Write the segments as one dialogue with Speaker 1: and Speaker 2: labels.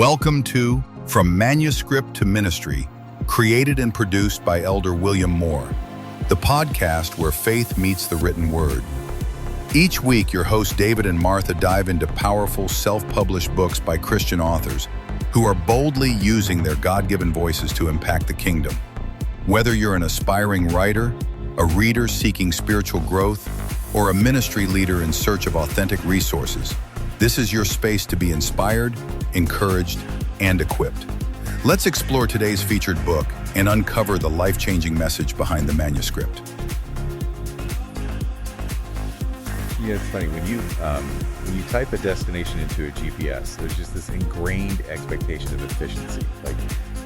Speaker 1: Welcome to From Manuscript to Ministry, created and produced by Elder William Moore, the podcast where faith meets the written word. Each week, your hosts David and Martha dive into powerful, self-published books by Christian authors who are boldly using their God-given voices to impact the kingdom. Whether you're an aspiring writer, a reader seeking spiritual growth, or a ministry leader in search of authentic resources, this is your space to be inspired, encouraged, and equipped. Let's explore today's featured book and uncover the life-changing message behind the manuscript.
Speaker 2: Yeah, it's funny when you type a destination into a GPS, there's just this ingrained expectation of efficiency. Like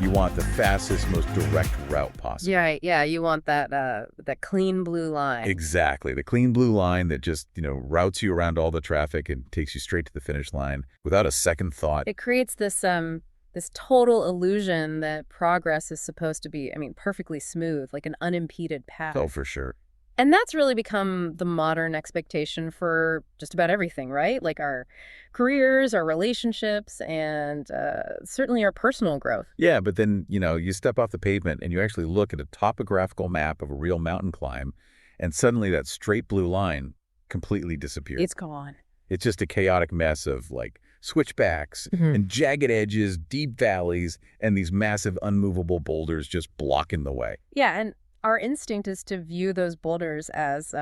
Speaker 2: you want the fastest, most direct route possible.
Speaker 3: Yeah, you want that clean blue line.
Speaker 2: Exactly, the clean blue line that just routes you around all the traffic and takes you straight to the finish line without a second thought.
Speaker 3: It creates this total illusion that progress is supposed to be, perfectly smooth, like an unimpeded path.
Speaker 2: Oh, for sure.
Speaker 3: And that's really become the modern expectation for just about everything, right? Like our careers, our relationships, and certainly our personal growth.
Speaker 2: Yeah, but then, you step off the pavement and you actually look at a topographical map of a real mountain climb, and suddenly that straight blue line completely disappears.
Speaker 3: It's gone.
Speaker 2: It's just a chaotic mess of switchbacks and jagged edges, deep valleys, and these massive unmovable boulders just blocking the way.
Speaker 3: Yeah, and our instinct is to view those boulders as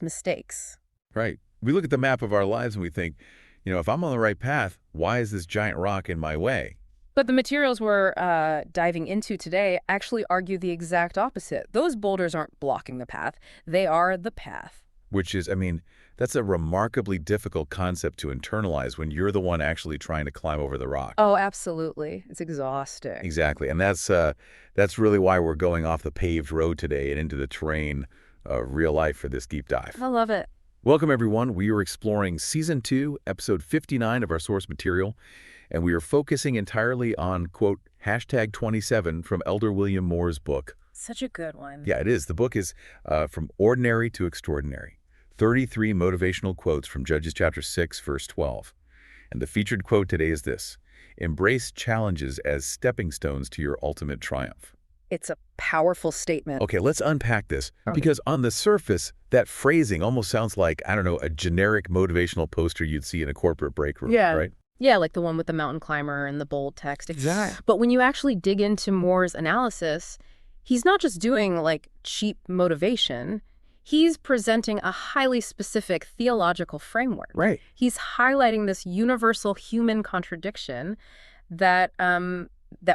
Speaker 3: mistakes.
Speaker 2: Right. We look at the map of our lives and we think, if I'm on the right path, why is this giant rock in my way?
Speaker 3: But the materials we're diving into today actually argue the exact opposite. Those boulders aren't blocking the path. They are the path.
Speaker 2: Which is, that's a remarkably difficult concept to internalize when you're the one actually trying to climb over the rock.
Speaker 3: Oh, absolutely. It's exhausting.
Speaker 2: Exactly. And that's really why we're going off the paved road today and into the terrain of real life for this deep dive.
Speaker 3: I love it.
Speaker 2: Welcome, everyone. We are exploring Season 2, Episode 59 of our source material, and we are focusing entirely on, quote, #27 from Elder William Moore's book.
Speaker 3: Such a good one.
Speaker 2: Yeah, it is. The book is From Ordinary to Extraordinary. 33 motivational quotes from Judges chapter 6, verse 12. And the featured quote today is this: embrace challenges as stepping stones to your ultimate triumph.
Speaker 3: It's a powerful statement.
Speaker 2: Okay, let's unpack this, because on the surface, that phrasing almost sounds like, a generic motivational poster you'd see in a corporate break room, right?
Speaker 3: Yeah, like the one with the mountain climber and the bold text.
Speaker 2: Exactly.
Speaker 3: But when you actually dig into Moore's analysis, he's not just doing cheap motivation. He's presenting a highly specific theological framework.
Speaker 2: Right.
Speaker 3: He's highlighting this universal human contradiction that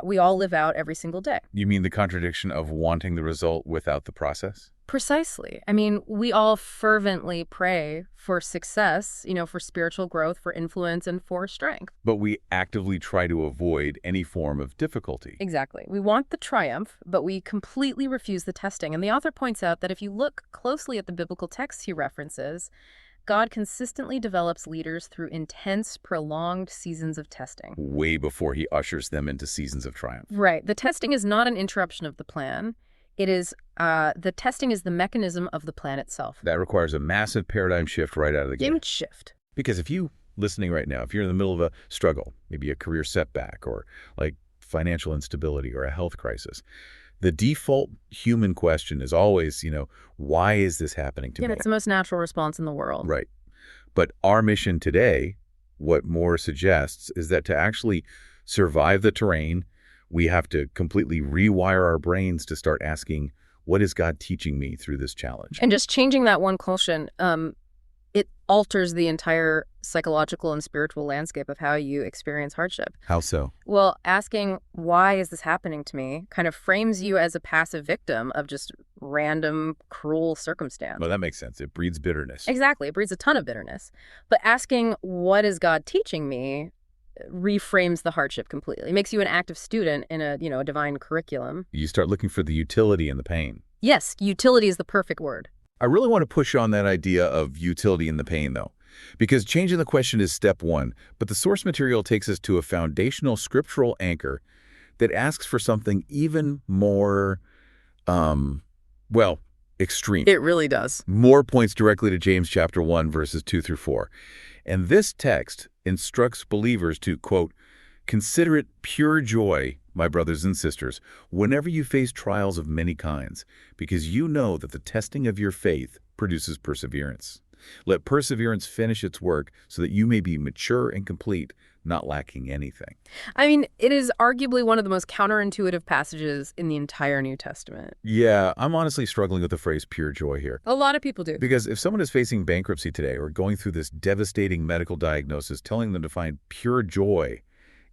Speaker 3: we all live out every single day.
Speaker 2: You mean the contradiction of wanting the result without the process?
Speaker 3: Precisely. We all fervently pray for success, for spiritual growth, for influence, and for strength.
Speaker 2: But we actively try to avoid any form of difficulty.
Speaker 3: Exactly. We want the triumph, but we completely refuse the testing. And the author points out that if you look closely at the biblical texts he references, God consistently develops leaders through intense, prolonged seasons of testing.
Speaker 2: Way before he ushers them into seasons of triumph.
Speaker 3: Right. The testing is not an interruption of the plan. It is, the testing is the mechanism of the plan itself.
Speaker 2: That requires a massive paradigm shift right out of the gate.
Speaker 3: Huge shift.
Speaker 2: Because if you, listening right now, if you're in the middle of a struggle, maybe a career setback or financial instability or a health crisis, the default human question is always, why is this happening to me?
Speaker 3: Yeah, it's the most natural response in the world.
Speaker 2: Right. But our mission today, what Moore suggests, is that to actually survive the terrain, we have to completely rewire our brains to start asking, what is God teaching me through this challenge?
Speaker 3: And just changing that one question, it alters the entire psychological and spiritual landscape of how you experience hardship.
Speaker 2: How so?
Speaker 3: Well, asking, why is this happening to me, kind of frames you as a passive victim of just random, cruel circumstance.
Speaker 2: Well, that makes sense. It breeds bitterness.
Speaker 3: Exactly. It breeds a ton of bitterness. But asking, what is God teaching me, reframes the hardship completely. It makes you an active student in a divine curriculum.
Speaker 2: You start looking for the utility in the pain.
Speaker 3: Yes, utility is the perfect word.
Speaker 2: I really want to push on that idea of utility in the pain, though, because changing the question is step one, but the source material takes us to a foundational scriptural anchor that asks for something even more, extreme.
Speaker 3: It really does.
Speaker 2: Moore points directly to James chapter 1, verses 2 through 4. And this text instructs believers to, quote, Consider it pure joy, my brothers and sisters, whenever you face trials of many kinds, because you know that the testing of your faith produces perseverance. Let perseverance finish its work so that you may be mature and complete, not lacking anything.
Speaker 3: I mean, it is arguably one of the most counterintuitive passages in the entire New Testament.
Speaker 2: Yeah, I'm honestly struggling with the phrase pure joy here.
Speaker 3: A lot of people do.
Speaker 2: Because if someone is facing bankruptcy today or going through this devastating medical diagnosis, telling them to find pure joy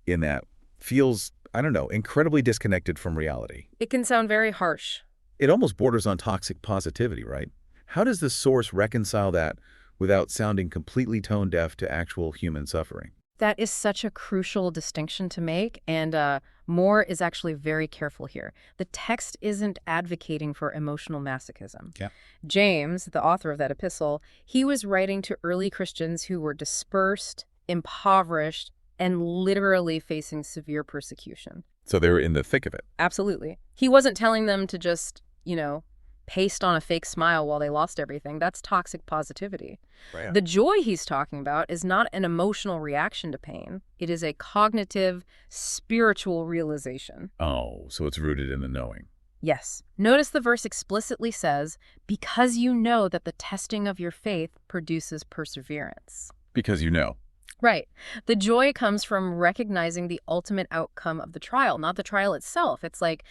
Speaker 2: in that feels, I don't know, incredibly disconnected from reality.
Speaker 3: It can sound very harsh.
Speaker 2: It almost borders on toxic positivity, right? How does the source reconcile that without sounding completely tone deaf to actual human suffering?
Speaker 3: That is such a crucial distinction to make, and Moore is actually very careful here. The text isn't advocating for emotional masochism.
Speaker 2: Yeah.
Speaker 3: James, the author of that epistle, he was writing to early Christians who were dispersed, impoverished, and literally facing severe persecution.
Speaker 2: So they were in the thick of it.
Speaker 3: Absolutely. He wasn't telling them to just, paste on a fake smile while they lost everything. That's toxic positivity.
Speaker 2: Right.
Speaker 3: The joy he's talking about is not an emotional reaction to pain. It is a cognitive, spiritual realization.
Speaker 2: Oh, so it's rooted in the knowing.
Speaker 3: Yes. Notice the verse explicitly says, because you know that the testing of your faith produces perseverance.
Speaker 2: Because you know.
Speaker 3: Right. The joy comes from recognizing the ultimate outcome of the trial, not the trial itself. It's like,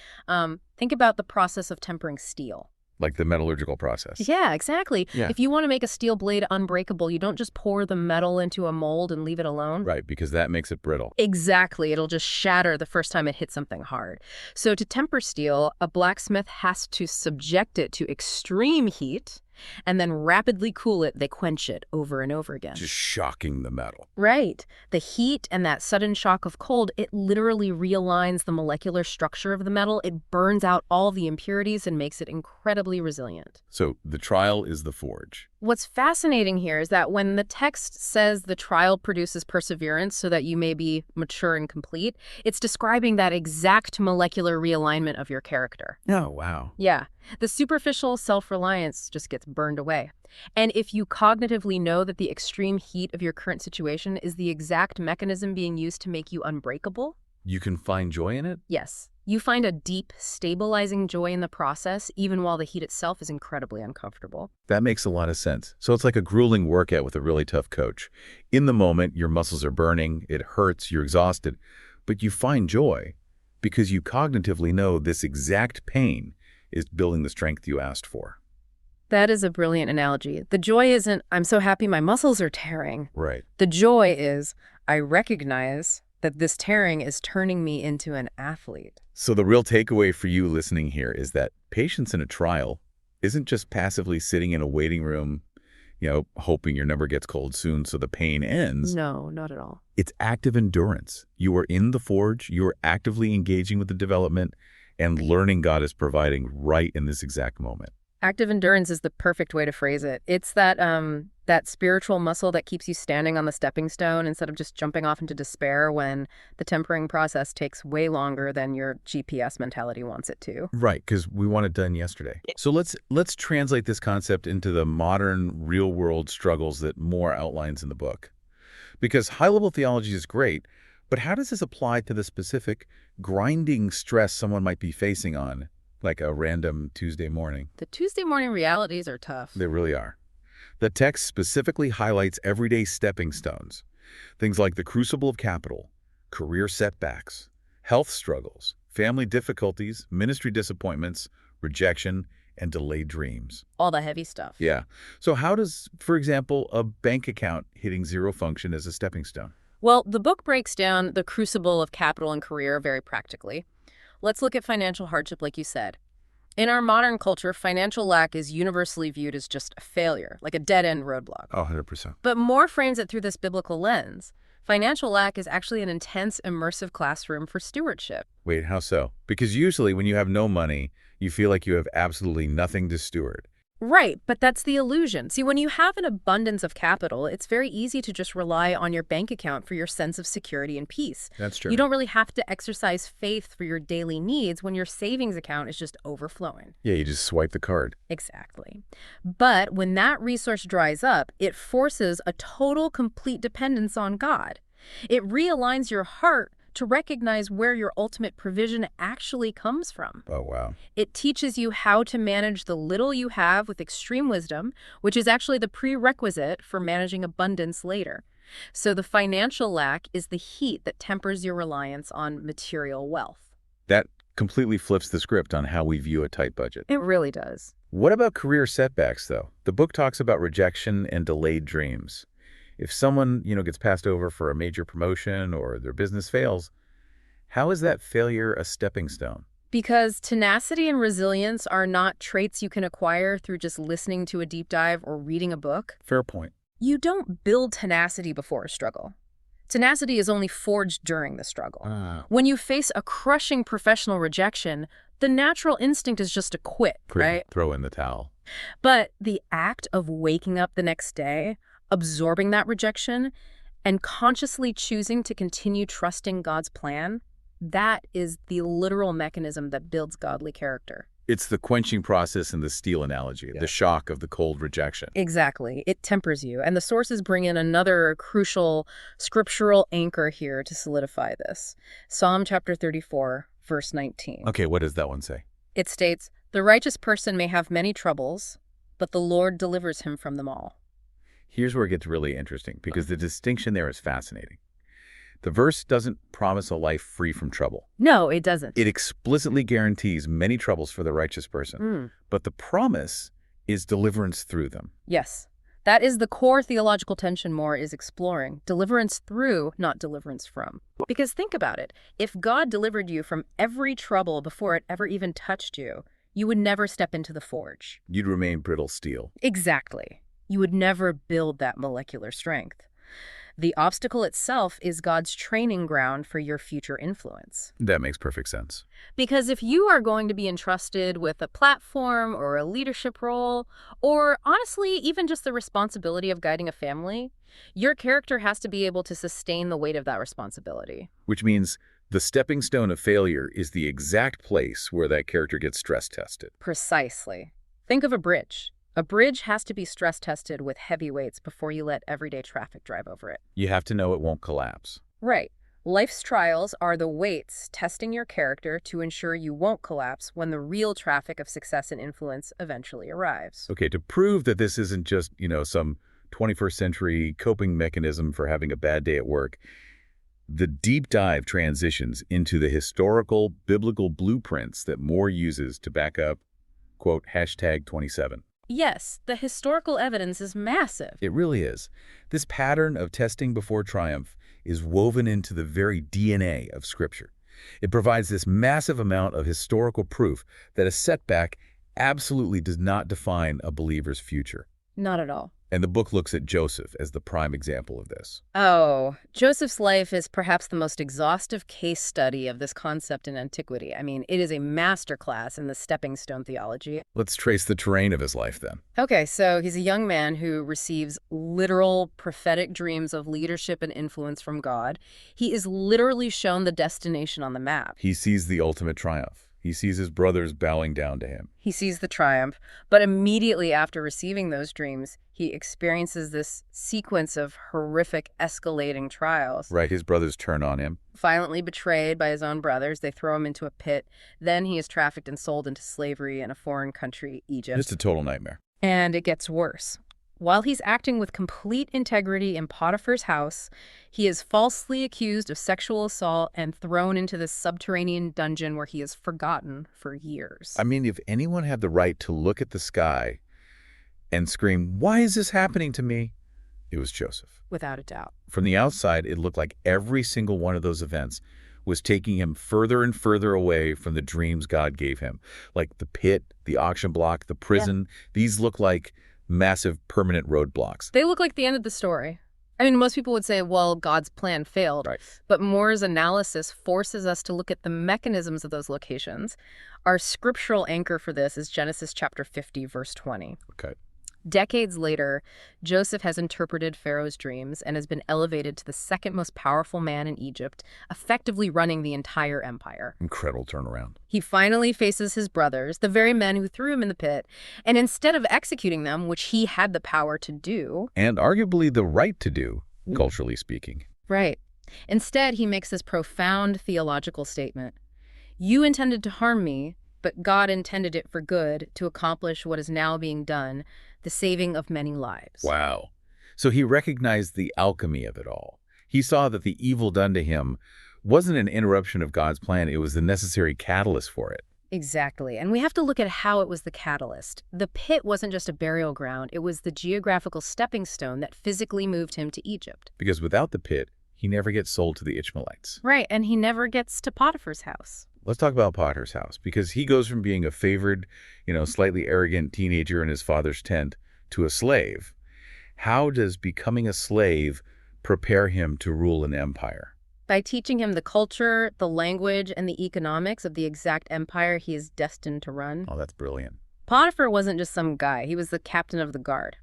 Speaker 3: think about the process of tempering steel.
Speaker 2: Like the metallurgical process.
Speaker 3: Yeah, exactly.
Speaker 2: Yeah.
Speaker 3: If you want to make a steel blade unbreakable, you don't just pour the metal into a mold and leave it alone.
Speaker 2: Right, because that makes it brittle.
Speaker 3: Exactly. It'll just shatter the first time it hits something hard. So to temper steel, a blacksmith has to subject it to extreme heat and then rapidly cool it. They quench it over and over again.
Speaker 2: Just shocking the metal.
Speaker 3: Right. The heat and that sudden shock of cold, it literally realigns the molecular structure of the metal. It burns out all the impurities and makes it incredibly resilient.
Speaker 2: So the trial is the forge.
Speaker 3: What's fascinating here is that when the text says the trial produces perseverance so that you may be mature and complete, it's describing that exact molecular realignment of your character.
Speaker 2: Oh, wow.
Speaker 3: Yeah. The superficial self-reliance just gets burned away. And if you cognitively know that the extreme heat of your current situation is the exact mechanism being used to make you unbreakable,
Speaker 2: You can find joy in it?
Speaker 3: yes, you find a deep, stabilizing joy in the process, even while the heat itself is incredibly uncomfortable.
Speaker 2: That makes a lot of sense. So it's like a grueling workout with a really tough coach. In the moment, your muscles are burning, it hurts, you're exhausted, but you find joy because you cognitively know this exact pain is building the strength you asked for.
Speaker 3: That is a brilliant analogy. The joy isn't, I'm so happy my muscles are tearing.
Speaker 2: Right.
Speaker 3: The joy is, I recognize that this tearing is turning me into an athlete.
Speaker 2: So the real takeaway for you listening here is that patience in a trial isn't just passively sitting in a waiting room, hoping your number gets called soon so the pain ends.
Speaker 3: No, not at all.
Speaker 2: It's active endurance. You are in the forge, you are actively engaging with the development and learning God is providing right in this exact moment.
Speaker 3: Active endurance is the perfect way to phrase it. It's that that spiritual muscle that keeps you standing on the stepping stone instead of just jumping off into despair when the tempering process takes way longer than your GPS mentality wants it to.
Speaker 2: Right, because we want it done yesterday. So let's translate this concept into the modern real-world struggles that Moore outlines in the book. Because high-level theology is great, but how does this apply to the specific grinding stress someone might be facing on, like a random Tuesday morning?
Speaker 3: The Tuesday morning realities are tough.
Speaker 2: They really are. The text specifically highlights everyday stepping stones, things like the crucible of capital, career setbacks, health struggles, family difficulties, ministry disappointments, rejection, and delayed dreams.
Speaker 3: All the heavy stuff.
Speaker 2: Yeah. So how does, for example, a bank account hitting zero function as a stepping stone?
Speaker 3: Well, the book breaks down the crucible of capital and career very practically. Let's look at financial hardship like you said. In our modern culture, financial lack is universally viewed as just a failure, like a dead-end roadblock.
Speaker 2: Oh, 100%.
Speaker 3: But Moore frames it through this biblical lens. Financial lack is actually an intense, immersive classroom for stewardship.
Speaker 2: Wait, how so? Because usually when you have no money, you feel like you have absolutely nothing to steward.
Speaker 3: Right, but that's the illusion. See, when you have an abundance of capital, it's very easy to just rely on your bank account for your sense of security and peace.
Speaker 2: That's true.
Speaker 3: You don't really have to exercise faith for your daily needs when your savings account is just overflowing.
Speaker 2: Yeah, you just swipe the card.
Speaker 3: Exactly. But when that resource dries up, it forces a total, complete dependence on God. It realigns your heart to recognize where your ultimate provision actually comes from.
Speaker 2: Oh, wow.
Speaker 3: It teaches you how to manage the little you have with extreme wisdom, which is actually the prerequisite for managing abundance later. So the financial lack is the heat that tempers your reliance on material wealth.
Speaker 2: That completely flips the script on how we view a tight budget.
Speaker 3: It really does.
Speaker 2: What about career setbacks, though? The book talks about rejection and delayed dreams. If someone, gets passed over for a major promotion or their business fails, how is that failure a stepping stone?
Speaker 3: Because tenacity and resilience are not traits you can acquire through just listening to a deep dive or reading a book.
Speaker 2: Fair point.
Speaker 3: You don't build tenacity before a struggle. Tenacity is only forged during the struggle. When you face a crushing professional rejection, the natural instinct is just to quit, right?
Speaker 2: Throw in the towel.
Speaker 3: But the act of waking up the next day, absorbing that rejection, and consciously choosing to continue trusting God's plan, that is the literal mechanism that builds godly character.
Speaker 2: It's the quenching process in the steel analogy, the shock of the cold rejection.
Speaker 3: Exactly. It tempers you. And the sources bring in another crucial scriptural anchor here to solidify this. Psalm chapter 34, verse 19.
Speaker 2: Okay, what does that one say?
Speaker 3: It states, "The righteous person may have many troubles, but the Lord delivers him from them all."
Speaker 2: Here's where it gets really interesting, because the distinction there is fascinating. The verse doesn't promise a life free from trouble.
Speaker 3: No, it doesn't.
Speaker 2: It explicitly guarantees many troubles for the righteous person. But the promise is deliverance through them.
Speaker 3: Yes. That is the core theological tension Moore is exploring. Deliverance through, not deliverance from. Because think about it. If God delivered you from every trouble before it ever even touched you, you would never step into the forge.
Speaker 2: You'd remain brittle steel.
Speaker 3: Exactly. You would never build that molecular strength. The obstacle itself is God's training ground for your future influence.
Speaker 2: That makes perfect sense.
Speaker 3: Because if you are going to be entrusted with a platform or a leadership role, or honestly, even just the responsibility of guiding a family, your character has to be able to sustain the weight of that responsibility.
Speaker 2: Which means the stepping stone of failure is the exact place where that character gets stress tested.
Speaker 3: Precisely. Think of a bridge. A bridge has to be stress tested with heavy weights before you let everyday traffic drive over it.
Speaker 2: You have to know it won't collapse.
Speaker 3: Right. Life's trials are the weights testing your character to ensure you won't collapse when the real traffic of success and influence eventually arrives.
Speaker 2: Okay, to prove that this isn't just, some 21st century coping mechanism for having a bad day at work, the deep dive transitions into the historical biblical blueprints that Moore uses to back up, quote, #27.
Speaker 3: Yes, the historical evidence is massive.
Speaker 2: It really is. This pattern of testing before triumph is woven into the very DNA of Scripture. It provides this massive amount of historical proof that a setback absolutely does not define a believer's future.
Speaker 3: Not at all.
Speaker 2: And the book looks at Joseph as the prime example of this.
Speaker 3: Oh, Joseph's life is perhaps the most exhaustive case study of this concept in antiquity. I mean, it is a masterclass in the stepping stone theology.
Speaker 2: Let's trace the terrain of his life then.
Speaker 3: Okay, so he's a young man who receives literal prophetic dreams of leadership and influence from God. He is literally shown the destination on the map.
Speaker 2: He sees the ultimate triumph. He sees his brothers bowing down to him.
Speaker 3: He sees the triumph, but immediately after receiving those dreams, he experiences this sequence of horrific escalating trials.
Speaker 2: Right, his brothers turn on him.
Speaker 3: Violently betrayed by his own brothers, they throw him into a pit. Then he is trafficked and sold into slavery in a foreign country, Egypt.
Speaker 2: It's a total nightmare.
Speaker 3: And it gets worse. While he's acting with complete integrity in Potiphar's house, he is falsely accused of sexual assault and thrown into this subterranean dungeon where he is forgotten for years.
Speaker 2: I mean, if anyone had the right to look at the sky and scream, "Why is this happening to me?" it was Joseph.
Speaker 3: Without a doubt.
Speaker 2: From the outside, it looked like every single one of those events was taking him further and further away from the dreams God gave him. Like the pit, the auction block, the prison. These look like massive permanent roadblocks.
Speaker 3: They look like the end of the story. I mean, most people would say, well, God's plan failed.
Speaker 2: Right.
Speaker 3: But Moore's analysis forces us to look at the mechanisms of those locations. Our scriptural anchor for this is Genesis chapter 50, verse 20.
Speaker 2: Okay.
Speaker 3: Decades later, Joseph has interpreted Pharaoh's dreams and has been elevated to the second most powerful man in Egypt, effectively running the entire empire.
Speaker 2: Incredible turnaround.
Speaker 3: He finally faces his brothers, the very men who threw him in the pit, and instead of executing them, which he had the power to do...
Speaker 2: And arguably the right to do, culturally speaking.
Speaker 3: Right. Instead, he makes this profound theological statement. You intended to harm me, but God intended it for good to accomplish what is now being done, the saving of many lives.
Speaker 2: Wow. So he recognized the alchemy of it all. He saw that the evil done to him wasn't an interruption of God's plan, it was the necessary catalyst for it.
Speaker 3: Exactly. And we have to look at how it was the catalyst. The pit wasn't just a burial ground, it was the geographical stepping stone that physically moved him to Egypt.
Speaker 2: Because without the pit, he never gets sold to the Ishmaelites.
Speaker 3: Right, and he never gets to Potiphar's house.
Speaker 2: Let's talk about Potiphar's house, because he goes from being a favored, slightly arrogant teenager in his father's tent to a slave. How does becoming a slave prepare him to rule an empire?
Speaker 3: By teaching him the culture, the language, and the economics of the exact empire he is destined to run.
Speaker 2: Oh, that's brilliant.
Speaker 3: Potiphar wasn't just some guy, he was the captain of the guard.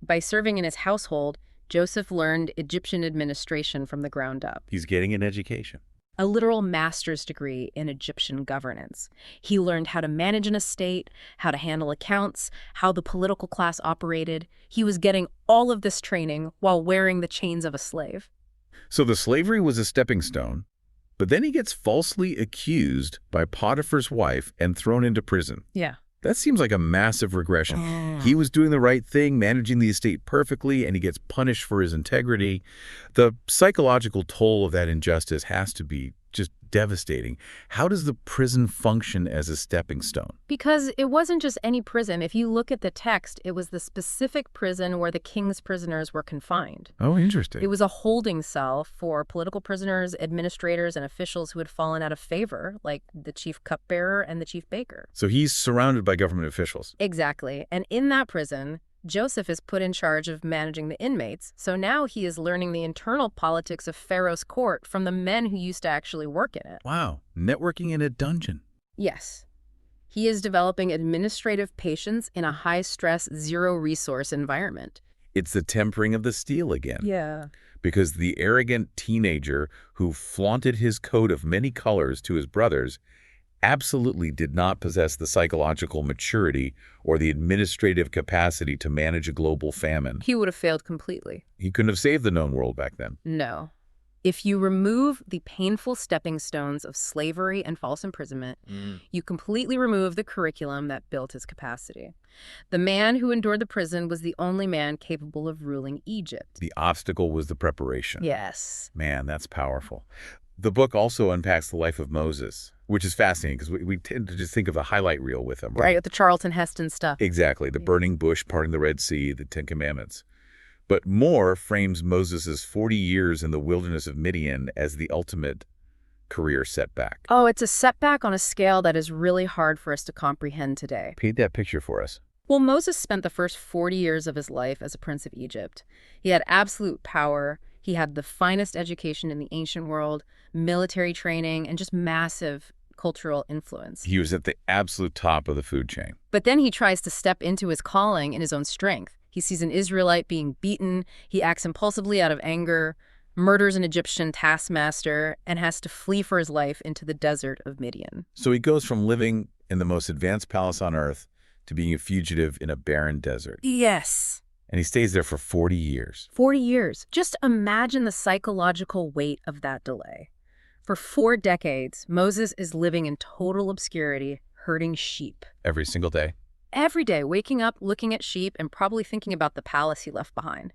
Speaker 3: By serving in his household, Joseph learned Egyptian administration from the ground up.
Speaker 2: He's getting an education.
Speaker 3: A literal master's degree in Egyptian governance. He learned how to manage an estate, how to handle accounts, how the political class operated. He was getting all of this training while wearing the chains of a slave.
Speaker 2: So the slavery was a stepping stone, but then he gets falsely accused by Potiphar's wife and thrown into prison.
Speaker 3: Yeah.
Speaker 2: That seems like a massive regression. He was doing the right thing, managing the estate perfectly, and he gets punished for his integrity. The psychological toll of that injustice has to be just devastating. How does the prison function as a stepping stone?
Speaker 3: Because it wasn't just any prison. If you look at the text, it was the specific prison where the king's prisoners were confined.
Speaker 2: Oh, interesting.
Speaker 3: It was a holding cell for political prisoners, administrators, and officials who had fallen out of favor, like the chief cupbearer and the chief baker.
Speaker 2: So he's surrounded by government officials.
Speaker 3: Exactly. And in that prison, Joseph is put in charge of managing the inmates, so now he is learning the internal politics of Pharaoh's court from the men who used to actually work in it.
Speaker 2: Wow, networking in a dungeon.
Speaker 3: Yes. He is developing administrative patience in a high-stress, zero-resource environment.
Speaker 2: It's the tempering of the steel again.
Speaker 3: Yeah.
Speaker 2: Because the arrogant teenager who flaunted his coat of many colors to his brothers absolutely did not possess the psychological maturity or the administrative capacity to manage a global famine.
Speaker 3: He would have failed completely.
Speaker 2: He couldn't have saved the known world back then.
Speaker 3: No. If you remove the painful stepping stones of slavery and false imprisonment, you completely remove the curriculum that built his capacity. The man who endured the prison was the only man capable of ruling Egypt.
Speaker 2: The obstacle was the preparation.
Speaker 3: Yes.
Speaker 2: Man, that's powerful. The book also unpacks the life of Moses, which is fascinating because we tend to just think of the highlight reel with him.
Speaker 3: Right, with the Charlton Heston stuff.
Speaker 2: Exactly, the burning bush parting the Red Sea, the Ten Commandments. But Moore frames Moses' 40 years in the wilderness of Midian as the ultimate career setback.
Speaker 3: Oh, it's a setback on a scale that is really hard for us to comprehend today.
Speaker 2: Paint that picture for us.
Speaker 3: Well, Moses spent the first 40 years of his life as a prince of Egypt. He had absolute power. He had the finest education in the ancient world, military training, and just massive cultural influence.
Speaker 2: He was at the absolute top of the food chain.
Speaker 3: But then he tries to step into his calling in his own strength. He sees an Israelite being beaten. He acts impulsively out of anger, murders an Egyptian taskmaster, and has to flee for his life into the desert of Midian.
Speaker 2: So he goes from living in the most advanced palace on earth to being a fugitive in a barren desert.
Speaker 3: Yes.
Speaker 2: And he stays there for 40 years.
Speaker 3: 40 years. Just imagine the psychological weight of that delay. For 4 decades, Moses is living in total obscurity, herding sheep.
Speaker 2: Every single day.
Speaker 3: Every day, waking up, looking at sheep, and probably thinking about the palace he left behind.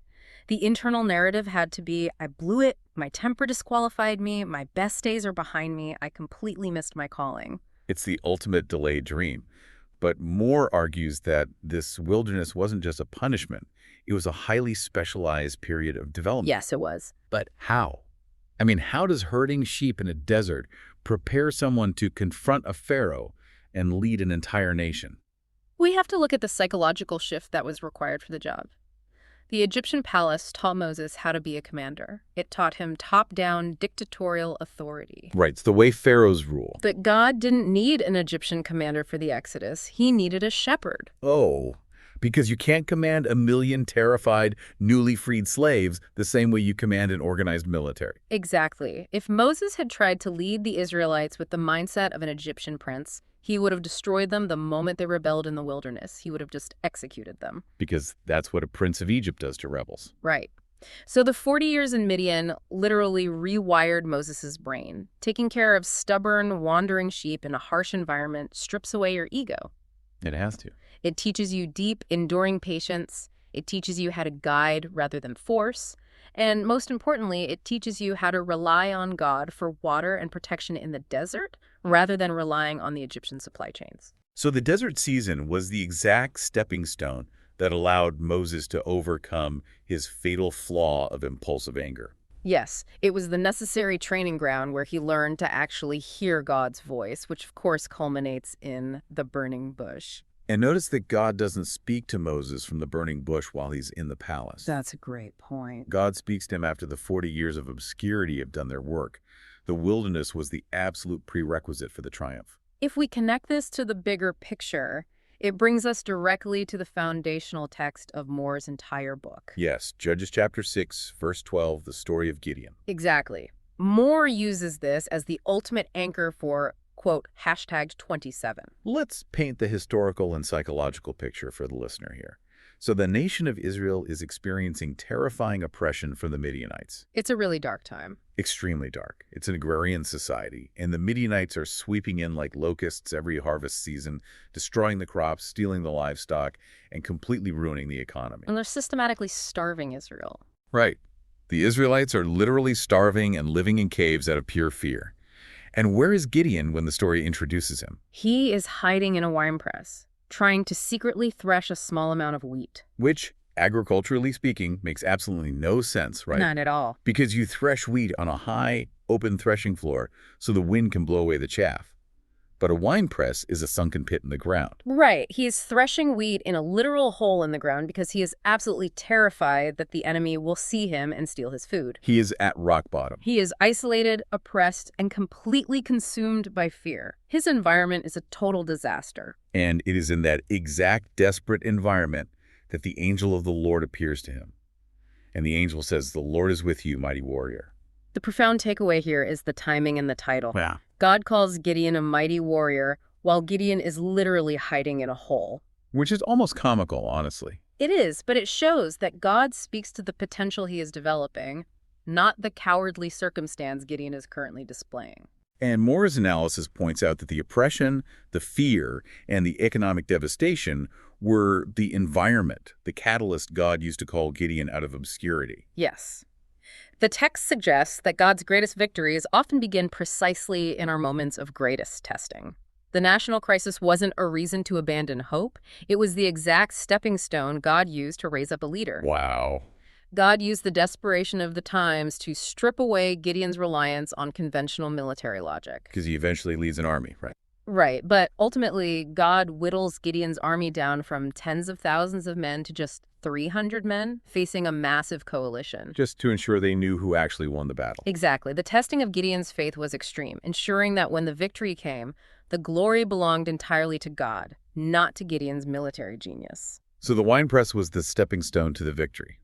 Speaker 3: The internal narrative had to be, I blew it, my temper disqualified me, my best days are behind me, I completely missed my calling.
Speaker 2: It's the ultimate delayed dream. But Moore argues that this wilderness wasn't just a punishment. It was a highly specialized period of development.
Speaker 3: Yes, it was.
Speaker 2: But how? I mean, how does herding sheep in a desert prepare someone to confront a pharaoh and lead an entire nation?
Speaker 3: We have to look at the psychological shift that was required for the job. The Egyptian palace taught Moses how to be a commander. It taught him top-down dictatorial authority.
Speaker 2: Right, it's the way pharaohs rule.
Speaker 3: But God didn't need an Egyptian commander for the Exodus. He needed a shepherd.
Speaker 2: Oh, because you can't command 1 million terrified, newly freed slaves the same way you command an organized military.
Speaker 3: Exactly. If Moses had tried to lead the Israelites with the mindset of an Egyptian prince, he would have destroyed them the moment they rebelled in the wilderness. He would have just executed them.
Speaker 2: Because that's what a prince of Egypt does to rebels.
Speaker 3: Right. So the 40 years in Midian literally rewired Moses' brain. Taking care of stubborn, wandering sheep in a harsh environment strips away your ego.
Speaker 2: It has to.
Speaker 3: It teaches you deep, enduring patience. It teaches you how to guide rather than force. And most importantly, it teaches you how to rely on God for water and protection in the desert rather than relying on the Egyptian supply chains.
Speaker 2: So the desert season was the exact stepping stone that allowed Moses to overcome his fatal flaw of impulsive anger.
Speaker 3: Yes, it was the necessary training ground where he learned to actually hear God's voice, which of course culminates in the burning bush.
Speaker 2: And notice that God doesn't speak to Moses from the burning bush while he's in the palace.
Speaker 3: That's a great point.
Speaker 2: God speaks to him after the 40 years of obscurity have done their work. The wilderness was the absolute prerequisite for the triumph.
Speaker 3: If we connect this to the bigger picture, it brings us directly to the foundational text of Moore's entire book.
Speaker 2: Yes, Judges chapter 6, verse 12, the story of Gideon.
Speaker 3: Exactly. Moore uses this as the ultimate anchor for, quote, #27.
Speaker 2: Let's paint the historical and psychological picture for the listener here. So the nation of Israel is experiencing terrifying oppression from the Midianites.
Speaker 3: It's a really dark time.
Speaker 2: Extremely dark. It's an agrarian society, and the Midianites are sweeping in like locusts every harvest season, destroying the crops, stealing the livestock, and completely ruining the economy.
Speaker 3: And they're systematically starving Israel.
Speaker 2: Right. The Israelites are literally starving and living in caves out of pure fear. And where is Gideon when the story introduces him?
Speaker 3: He is hiding in a wine press, trying to secretly thresh a small amount of wheat.
Speaker 2: Which, agriculturally speaking, makes absolutely no sense, right?
Speaker 3: Not at all.
Speaker 2: Because you thresh wheat on a high, open threshing floor so the wind can blow away the chaff. But a wine press is a sunken pit in the ground.
Speaker 3: Right. He is threshing wheat in a literal hole in the ground because he is absolutely terrified that the enemy will see him and steal his food.
Speaker 2: He is at rock bottom.
Speaker 3: He is isolated, oppressed, and completely consumed by fear. His environment is a total disaster.
Speaker 2: And it is in that exact desperate environment that the angel of the Lord appears to him. And the angel says, "The Lord is with you, mighty warrior."
Speaker 3: The profound takeaway here is the timing and the title.
Speaker 2: Yeah.
Speaker 3: God calls Gideon a mighty warrior, while Gideon is literally hiding in a hole.
Speaker 2: Which is almost comical, honestly.
Speaker 3: It is, but it shows that God speaks to the potential he is developing, not the cowardly circumstance Gideon is currently displaying.
Speaker 2: And Moore's analysis points out that the oppression, the fear, and the economic devastation were the environment, the catalyst God used to call Gideon out of obscurity.
Speaker 3: Yes. The text suggests that God's greatest victories often begin precisely in our moments of greatest testing. The national crisis wasn't a reason to abandon hope. It was the exact stepping stone God used to raise up a leader.
Speaker 2: Wow.
Speaker 3: God used the desperation of the times to strip away Gideon's reliance on conventional military logic.
Speaker 2: Because he eventually leads an army, right?
Speaker 3: Right, but ultimately, God whittles Gideon's army down from tens of thousands of men to just 300 men facing a massive coalition.
Speaker 2: Just to ensure they knew who actually won the battle.
Speaker 3: Exactly. The testing of Gideon's faith was extreme, ensuring that when the victory came, the glory belonged entirely to God, not to Gideon's military genius.
Speaker 2: So the winepress was the stepping stone to the victory.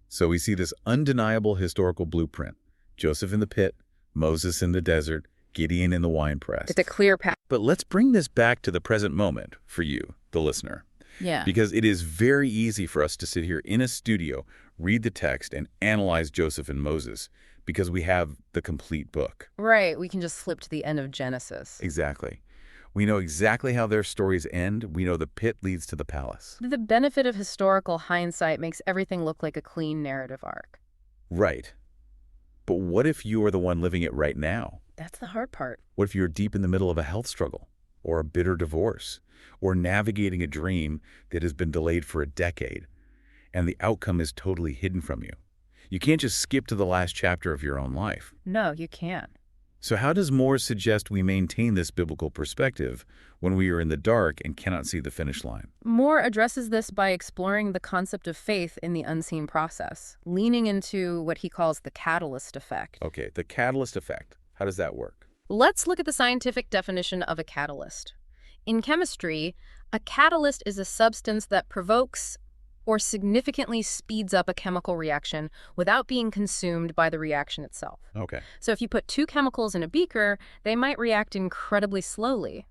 Speaker 2: So we see this undeniable historical blueprint. Joseph in the pit, Moses in the desert, Gideon in the winepress.
Speaker 3: It's a clear path.
Speaker 2: But let's bring this back to the present moment for you, the listener.
Speaker 3: Yeah.
Speaker 2: Because it is very easy for us to sit here in a studio, read the text, and analyze Joseph and Moses because we have the complete book.
Speaker 3: Right. We can just flip to the end of Genesis.
Speaker 2: Exactly. We know exactly how their stories end. We know the pit leads to the palace.
Speaker 3: The benefit of historical hindsight makes everything look like a clean narrative arc.
Speaker 2: Right. But what if you are the one living it right now?
Speaker 3: That's the hard part.
Speaker 2: What if you're deep in the middle of a health struggle, or a bitter divorce, or navigating a dream that has been delayed for a decade, and the outcome is totally hidden from you? You can't just skip to the last chapter of your own life.
Speaker 3: No, you can't.
Speaker 2: So how does Moore suggest we maintain this biblical perspective when we are in the dark and cannot see the finish line?
Speaker 3: Moore addresses this by exploring the concept of faith in the unseen process, leaning into what he calls the catalyst effect.
Speaker 2: Okay, the catalyst effect. How does that work?
Speaker 3: Let's look at the scientific definition of a catalyst. In chemistry, a catalyst is a substance that provokes or significantly speeds up a chemical reaction without being consumed by the reaction itself.
Speaker 2: Okay.
Speaker 3: So if you put two chemicals in a beaker, they might react incredibly slowly.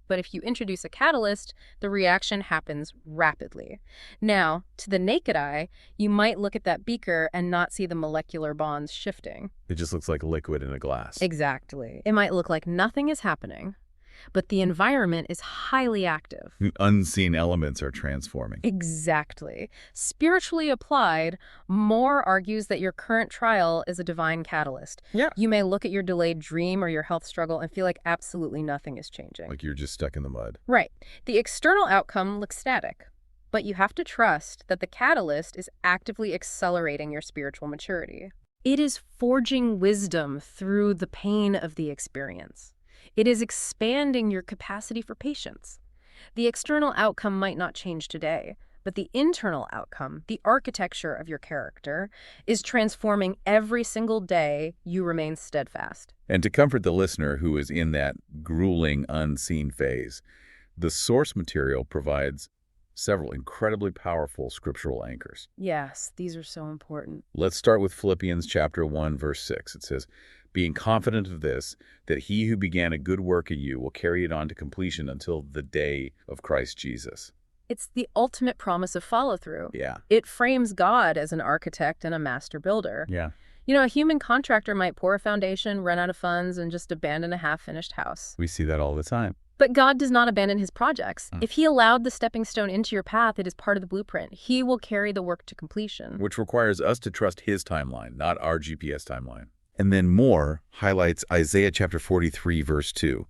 Speaker 3: But if you introduce a catalyst, the reaction happens rapidly. Now, to the naked eye, you might look at that beaker and not see the molecular bonds shifting.
Speaker 2: It just looks like liquid in a glass.
Speaker 3: Exactly. It might look like nothing is happening, but the environment is highly active.
Speaker 2: Unseen elements are transforming.
Speaker 3: Exactly. Spiritually applied, Moore argues that your current trial is a divine catalyst.
Speaker 2: Yeah.
Speaker 3: You may look at your delayed dream or your health struggle and feel like absolutely nothing is changing.
Speaker 2: Like you're just stuck in the mud.
Speaker 3: Right. The external outcome looks static, but you have to trust that the catalyst is actively accelerating your spiritual maturity. It is forging wisdom through the pain of the experience. It is expanding your capacity for patience. The external outcome might not change today, but the internal outcome, the architecture of your character, is transforming every single day you remain steadfast.
Speaker 2: And to comfort the listener who is in that grueling, unseen phase, the source material provides several incredibly powerful scriptural anchors.
Speaker 3: Yes, these are so important.
Speaker 2: Let's start with Philippians chapter 1, verse 6. It says, "Being confident of this, that he who began a good work in you will carry it on to completion until the day of Christ Jesus."
Speaker 3: It's the ultimate promise of follow-through.
Speaker 2: Yeah.
Speaker 3: It frames God as an architect and a master builder.
Speaker 2: Yeah.
Speaker 3: You know, a human contractor might pour a foundation, run out of funds, and just abandon a half-finished house.
Speaker 2: We see that all the time.
Speaker 3: But God does not abandon his projects. If he allowed the stepping stone into your path, it is part of the blueprint. He will carry the work to completion.
Speaker 2: Which requires us to trust his timeline, not our GPS timeline. And then Moore highlights Isaiah chapter 43, verse 2,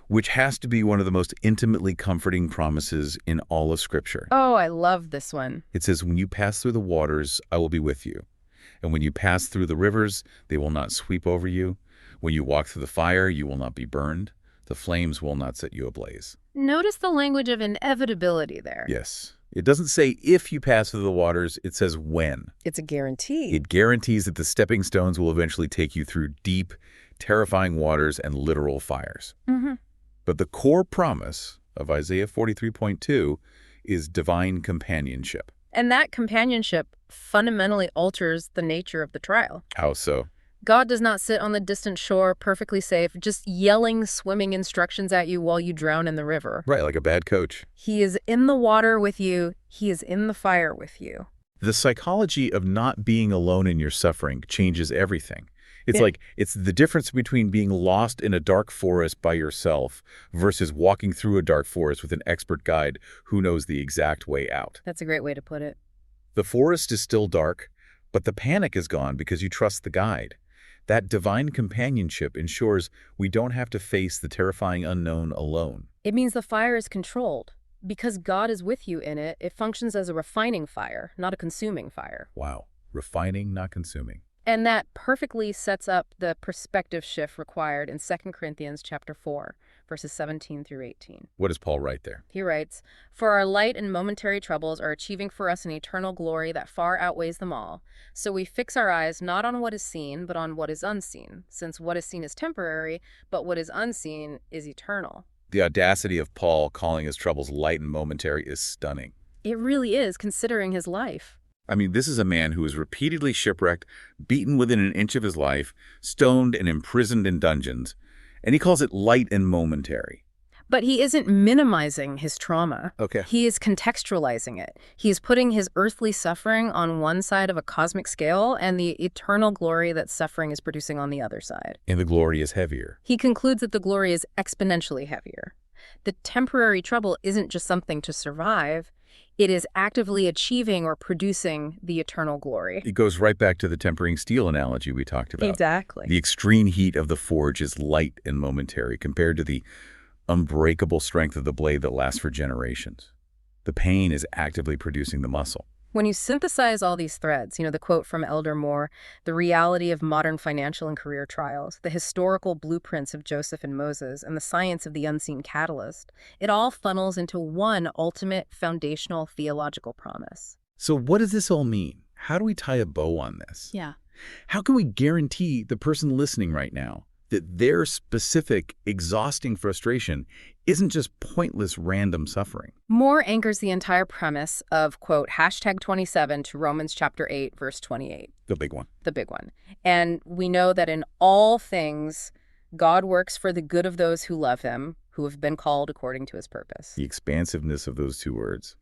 Speaker 2: which has to be one of the most intimately comforting promises in all of Scripture.
Speaker 3: Oh, I love this one.
Speaker 2: It says, "When you pass through the waters, I will be with you. And when you pass through the rivers, they will not sweep over you. When you walk through the fire, you will not be burned. The flames will not set you ablaze."
Speaker 3: Notice the language of inevitability there.
Speaker 2: Yes. It doesn't say if you pass through the waters, it says when.
Speaker 3: It's a guarantee.
Speaker 2: It guarantees that the stepping stones will eventually take you through deep, terrifying waters and literal fires. But the core promise of Isaiah 43.2 is divine companionship.
Speaker 3: And that companionship fundamentally alters the nature of the trial.
Speaker 2: How so?
Speaker 3: God does not sit on the distant shore, perfectly safe, just yelling swimming instructions at you while you drown in the river.
Speaker 2: Right, like a bad coach.
Speaker 3: He is in the water with you. He is in the fire with you.
Speaker 2: The psychology of not being alone in your suffering changes everything. It's the difference between being lost in a dark forest by yourself versus walking through a dark forest with an expert guide who knows the exact way out.
Speaker 3: That's a great way to put it.
Speaker 2: The forest is still dark, but the panic is gone because you trust the guide. That divine companionship ensures we don't have to face the terrifying unknown alone.
Speaker 3: It means the fire is controlled. Because God is with you in it, it functions as a refining fire, not a consuming fire.
Speaker 2: Wow. Refining, not consuming.
Speaker 3: And that perfectly sets up the perspective shift required in 2 Corinthians chapter 4, verses 17 through 18.
Speaker 2: What does Paul write there?
Speaker 3: He writes, "For our light and momentary troubles are achieving for us an eternal glory that far outweighs them all. So we fix our eyes not on what is seen, but on what is unseen, since what is seen is temporary, but what is unseen is eternal."
Speaker 2: The audacity of Paul calling his troubles light and momentary is stunning.
Speaker 3: It really is, considering his life.
Speaker 2: I mean, this is a man who is repeatedly shipwrecked, beaten within an inch of his life, stoned and imprisoned in dungeons, and he calls it light and momentary.
Speaker 3: But he isn't minimizing his trauma.
Speaker 2: Okay.
Speaker 3: He is contextualizing it. He is putting his earthly suffering on one side of a cosmic scale and the eternal glory that suffering is producing on the other side.
Speaker 2: And the glory is heavier.
Speaker 3: He concludes that the glory is exponentially heavier. The temporary trouble isn't just something to survive. It is actively achieving or producing the eternal glory.
Speaker 2: It goes right back to the tempering steel analogy we talked about.
Speaker 3: Exactly.
Speaker 2: The extreme heat of the forge is light and momentary compared to the unbreakable strength of the blade that lasts for generations. The pain is actively producing the muscle.
Speaker 3: When you synthesize all these threads, the quote from Elder Moore, the reality of modern financial and career trials, the historical blueprints of Joseph and Moses, and the science of the unseen catalyst, it all funnels into one ultimate foundational theological promise.
Speaker 2: So what does this all mean? How do we tie a bow on this?
Speaker 3: Yeah.
Speaker 2: How can we guarantee the person listening right now that their specific, exhausting frustration isn't just pointless, random suffering?
Speaker 3: Moore anchors the entire premise of, quote, #27 to Romans chapter 8, verse 28.
Speaker 2: The big one.
Speaker 3: The big one. And we know that in all things, God works for the good of those who love him, who have been called according to his purpose.
Speaker 2: The expansiveness of those two words.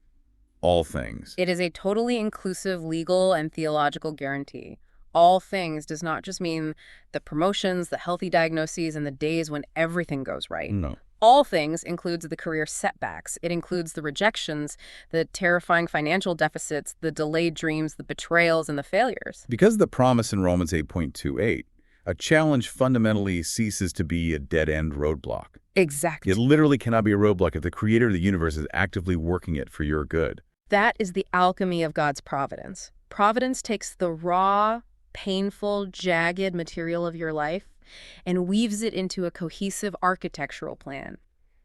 Speaker 2: All things.
Speaker 3: It is a totally inclusive legal and theological guarantee. All things does not just mean the promotions, the healthy diagnoses, and the days when everything goes right.
Speaker 2: No.
Speaker 3: All things includes the career setbacks. It includes the rejections, the terrifying financial deficits, the delayed dreams, the betrayals, and the failures.
Speaker 2: Because of the promise in Romans 8:28, a challenge fundamentally ceases to be a dead-end roadblock.
Speaker 3: Exactly.
Speaker 2: It literally cannot be a roadblock if the creator of the universe is actively working it for your good.
Speaker 3: That is the alchemy of God's providence. Providence takes the raw, painful, jagged material of your life and weaves it into a cohesive architectural plan.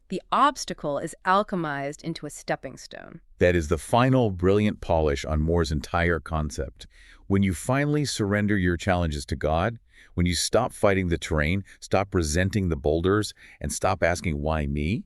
Speaker 3: The obstacle is alchemized into a stepping stone.
Speaker 2: That is the final brilliant polish on Moore's entire concept. When you finally surrender your challenges to God, when you stop fighting the terrain, stop resenting the boulders, and stop asking, why me?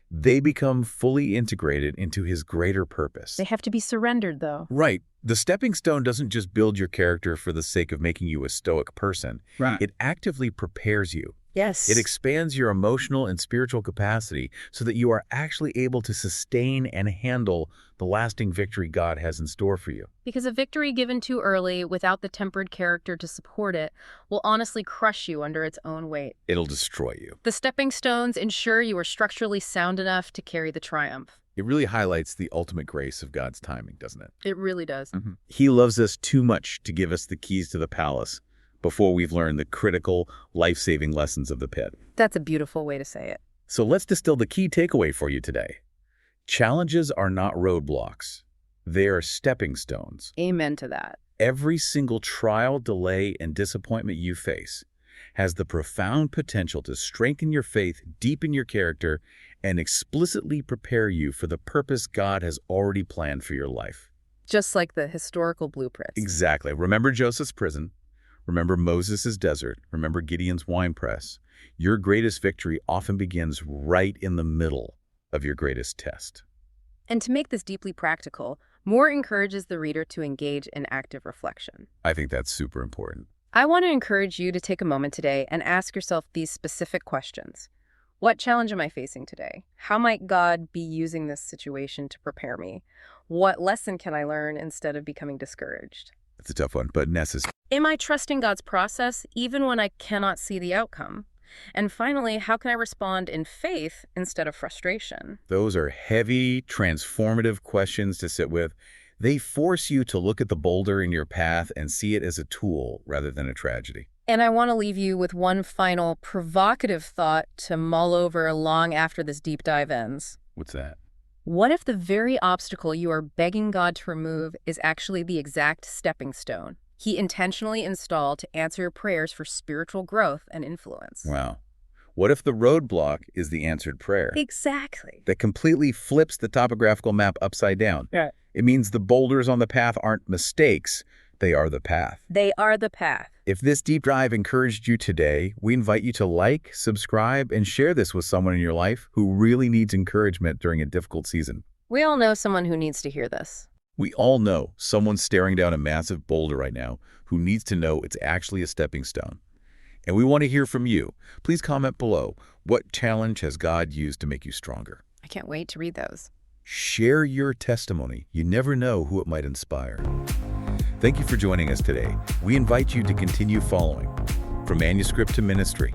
Speaker 2: They become fully integrated into his greater purpose.
Speaker 3: They have to be surrendered, though.
Speaker 2: Right. The stepping stone doesn't just build your character for the sake of making you a stoic person.
Speaker 4: Right.
Speaker 2: It actively prepares you.
Speaker 3: Yes.
Speaker 2: It expands your emotional and spiritual capacity so that you are actually able to sustain and handle the lasting victory God has in store for you.
Speaker 3: Because a victory given too early without the tempered character to support it will honestly crush you under its own weight.
Speaker 2: It'll destroy you.
Speaker 3: The stepping stones ensure you are structurally sound enough to carry the triumph.
Speaker 2: It really highlights the ultimate grace of God's timing, doesn't it?
Speaker 3: It really does.
Speaker 2: He loves us too much to give us the keys to the palace before we've learned the critical, life-saving lessons of the pit.
Speaker 3: That's a beautiful way to say it.
Speaker 2: So let's distill the key takeaway for you today. Challenges are not roadblocks. They are stepping stones.
Speaker 3: Amen to that.
Speaker 2: Every single trial, delay, and disappointment you face has the profound potential to strengthen your faith, deepen your character, and explicitly prepare you for the purpose God has already planned for your life.
Speaker 3: Just like the historical blueprints.
Speaker 2: Exactly. Remember Joseph's prison. Remember Moses' desert. Remember Gideon's winepress. Your greatest victory often begins right in the middle of your greatest test.
Speaker 3: And to make this deeply practical, Moore encourages the reader to engage in active reflection.
Speaker 2: I think that's super important.
Speaker 3: I want to encourage you to take a moment today and ask yourself these specific questions. What challenge am I facing today? How might God be using this situation to prepare me? What lesson can I learn instead of becoming discouraged?
Speaker 2: It's a tough one, but necessary.
Speaker 3: Am I trusting God's process even when I cannot see the outcome? And finally, how can I respond in faith instead of frustration?
Speaker 2: Those are heavy, transformative questions to sit with. They force you to look at the boulder in your path and see it as a tool rather than a tragedy.
Speaker 3: And I want to leave you with one final provocative thought to mull over long after this deep dive ends.
Speaker 2: What's that?
Speaker 3: What if the very obstacle you are begging God to remove is actually the exact stepping stone He intentionally installed to answer your prayers for spiritual growth and influence?
Speaker 2: Wow. What if the roadblock is the answered prayer?
Speaker 3: Exactly.
Speaker 2: That completely flips the topographical map upside down.
Speaker 3: Yeah.
Speaker 2: It means the boulders on the path aren't mistakes. They are the path.
Speaker 3: They are the path.
Speaker 2: If this deep dive encouraged you today, we invite you to like, subscribe, and share this with someone in your life who really needs encouragement during a difficult season.
Speaker 3: We all know someone who needs to hear this.
Speaker 2: We all know someone staring down a massive boulder right now who needs to know it's actually a stepping stone. And we want to hear from you. Please comment below. What challenge has God used to make you stronger?
Speaker 3: I can't wait to read those.
Speaker 2: Share your testimony. You never know who it might inspire. Thank you for joining us today. We invite you to continue following From Manuscript to Ministry,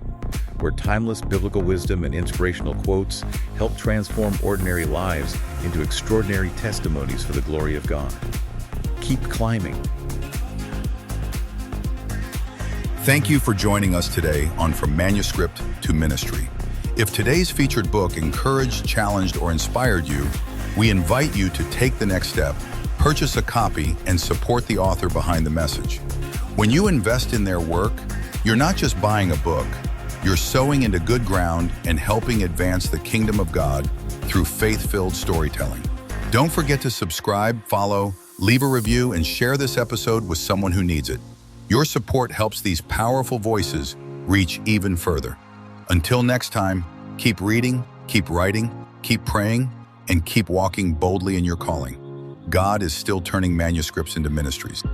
Speaker 2: where timeless biblical wisdom and inspirational quotes help transform ordinary lives into extraordinary testimonies for the glory of God. Keep climbing.
Speaker 1: Thank you for joining us today on From Manuscript to Ministry. If today's featured book encouraged, challenged, or inspired you, we invite you to take the next step, purchase a copy, and support the author behind the message. When you invest in their work, you're not just buying a book, you're sowing into good ground and helping advance the kingdom of God through faith-filled storytelling. Don't forget to subscribe, follow, leave a review, and share this episode with someone who needs it. Your support helps these powerful voices reach even further. Until next time, keep reading, keep writing, keep praying, and keep walking boldly in your calling. God is still turning manuscripts into ministries.